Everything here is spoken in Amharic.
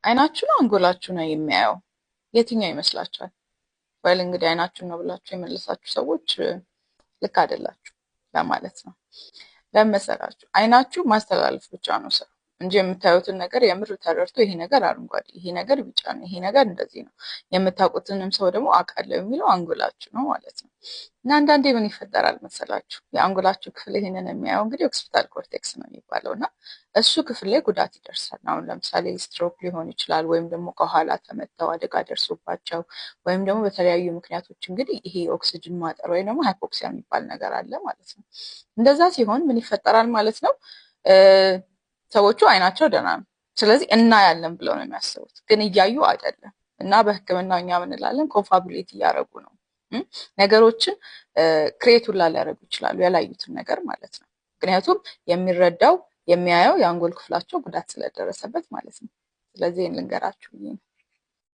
አይናችሁ ነው አንጎላችሁ ነው የሚያየው? የትኛው ይመስላችኋል? ወይል እንግዲህ አይናችሁ ነው ብላችሁ የመለሳችሁ ሰዎች ልክ አይደላችሁ ለማለት ነው። ለምን መሰላችሁ? አይናችሁ ማስተላለፍ ብቻ ነው ስራው እንጂ የምታዩትን ነገር የምር ተረድቶ ይሄ ነገር አረንጓዴ፣ ይሄ ነገር ቢጫ ነው፣ ይሄ ነገር እንደዚህ ነው፣ የምታውቁትንም ሰው ደግሞ አውቃለሁ የሚለው አንጎላችሁ ነው ማለት ነው። እና አንዳንዴ ምን ይፈጠራል መሰላችሁ? የአንጎላችሁ ክፍል ይሄንን የሚያየው እንግዲህ ኦክሲፒታል ኮርቴክስ ነው የሚባለው እና እሱ ክፍል ላይ ጉዳት ይደርሳል። አሁን ለምሳሌ ስትሮክ ሊሆን ይችላል፣ ወይም ደግሞ ከኋላ ተመተው አደጋ ደርሶባቸው፣ ወይም ደግሞ በተለያዩ ምክንያቶች እንግዲህ ይሄ ኦክሲጅን ማጠር ወይም ደግሞ ሃይፖክሲያ የሚባል ነገር አለ ማለት ነው። እንደዛ ሲሆን ምን ይፈጠራል ማለት ነው? ሰዎቹ አይናቸው ደህና ነው፣ ስለዚህ እናያለን ብለው ነው የሚያስቡት፣ ግን እያዩ አይደለም። እና በሕክምናው እኛ ምን እንላለን? ኮንፋቡሌት እያደረጉ ነው ነገሮችን ክሬት ሁላ ሊያደርጉ ይችላሉ፣ ያላዩትን ነገር ማለት ነው። ምክንያቱም የሚረዳው የሚያየው የአንጎል ክፍላቸው ጉዳት ስለደረሰበት ማለት ነው። ስለዚህ ይህን ልንገራችሁ ብዬ ነው።